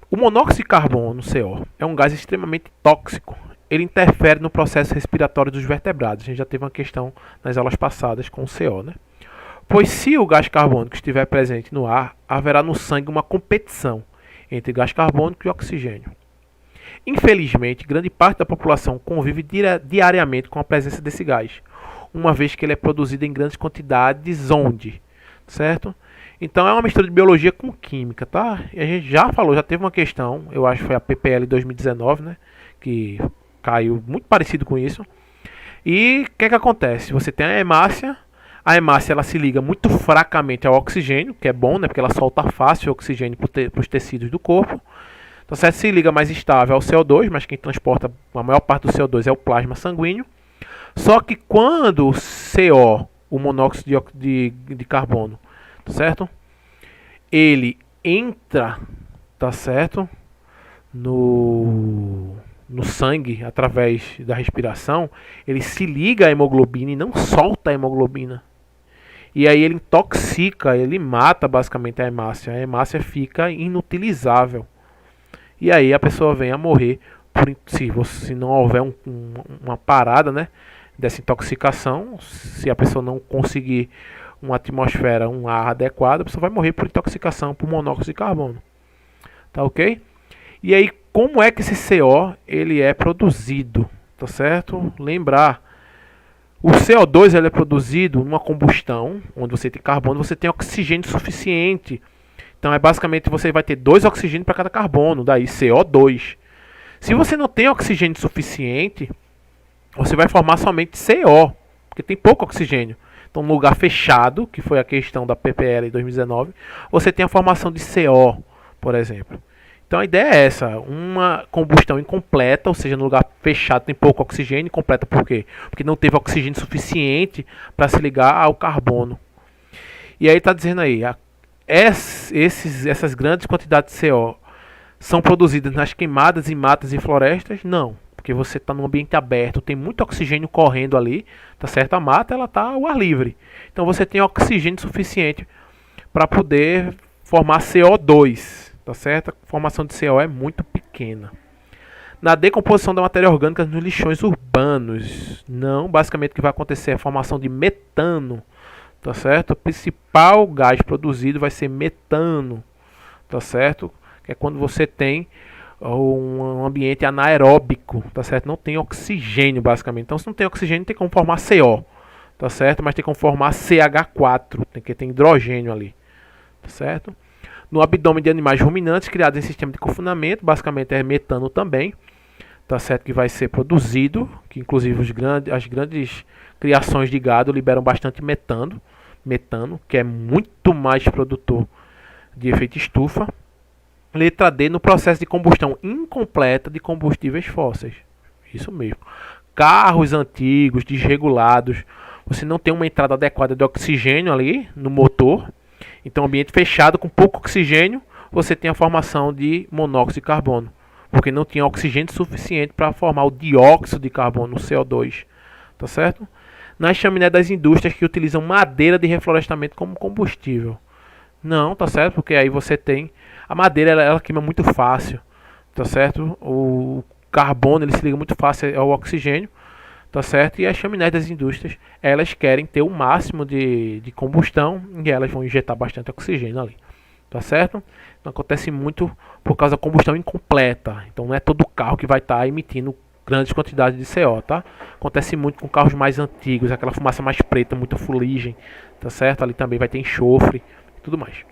O monóxido de carbono, CO, é um gás extremamente tóxico. Ele interfere no processo respiratório dos vertebrados. A gente já teve uma questão nas aulas passadas com o CO, né? Pois se o gás carbônico estiver presente no ar, haverá no sangue uma competição entre gás carbônico e oxigênio. Infelizmente, grande parte da população convive diariamente com a presença desse gás, uma vez que ele é produzido em grandes quantidades onde, certo? Então é uma mistura de biologia com química, tá? E a gente já falou, já teve uma questão, eu acho que foi a PPL 2019, né? Que caiu muito parecido com isso. E o que acontece? Você tem a hemácia ela se liga muito fracamente ao oxigênio, que é bom, né? Porque ela solta fácil o oxigênio para os tecidos do corpo. Então, certo? Se liga mais estável ao CO2, mas quem transporta a maior parte do CO2 é o plasma sanguíneo. Só que quando o CO, o monóxido de carbono, tá certo? Ele entra, tá certo? No sangue, através da respiração, ele se liga à hemoglobina e não solta a hemoglobina. E aí ele intoxica, ele mata basicamente a hemácia. A hemácia fica inutilizável. E aí a pessoa vem a morrer se não houver uma parada, né, dessa intoxicação. Se a pessoa não conseguir uma atmosfera, um ar adequado, a pessoa vai morrer por intoxicação por monóxido de carbono. Tá ok? E aí, como é que esse CO ele é produzido? Tá certo? Lembrar, o CO2 ele é produzido numa combustão, onde você tem carbono, você tem oxigênio suficiente. Então é basicamente você vai ter 2 oxigênios para cada carbono, daí CO2. Se você não tem oxigênio suficiente, você vai formar somente CO, porque tem pouco oxigênio. Então, no lugar fechado, que foi a questão da PPL 2019, você tem a formação de CO, por exemplo. Então a ideia é essa, uma combustão incompleta, ou seja, no lugar fechado tem pouco oxigênio, incompleta por quê? Porque não teve oxigênio suficiente para se ligar ao carbono. E aí está dizendo aí, essas grandes quantidades de CO são produzidas nas queimadas em matas e florestas? Não, porque você está num ambiente aberto, tem muito oxigênio correndo ali, tá certo? A mata ela está ao ar livre, então você tem oxigênio suficiente para poder formar CO2, tá certo? A formação de CO é muito pequena. Na decomposição da matéria orgânica nos lixões urbanos, não, basicamente o que vai acontecer é a formação de metano, tá certo? O principal gás produzido vai ser metano, tá certo? Que é quando você tem um ambiente anaeróbico, tá certo? Não tem oxigênio, basicamente. Então, se não tem oxigênio, tem como formar CO, tá certo? Mas tem como formar CH4, tem que ter hidrogênio ali, tá certo? No abdômen de animais ruminantes criados em sistema de confinamento, basicamente é metano também, tá certo? Que vai ser produzido, que inclusive as grandes criações de gado liberam bastante metano, que é muito mais produtor de efeito estufa. Letra D, no processo de combustão incompleta de combustíveis fósseis. Isso mesmo. Carros antigos, desregulados, você não tem uma entrada adequada de oxigênio ali no motor. Então, ambiente fechado com pouco oxigênio, você tem a formação de monóxido de carbono, porque não tinha oxigênio suficiente para formar o dióxido de carbono, o CO2, tá certo? Nas chaminés das indústrias que utilizam madeira de reflorestamento como combustível. Não, tá certo? Porque aí você tem a madeira, ela queima muito fácil, tá certo? O carbono ele se liga muito fácil ao oxigênio, tá certo? E as chaminés das indústrias, elas querem ter o máximo de combustão e elas vão injetar bastante oxigênio ali, tá certo? Então acontece muito por causa da combustão incompleta. Então não é todo carro que vai estar emitindo grandes quantidades de CO, tá? Acontece muito com carros mais antigos, aquela fumaça mais preta, muita fuligem, tá certo? Ali também vai ter enxofre e tudo mais.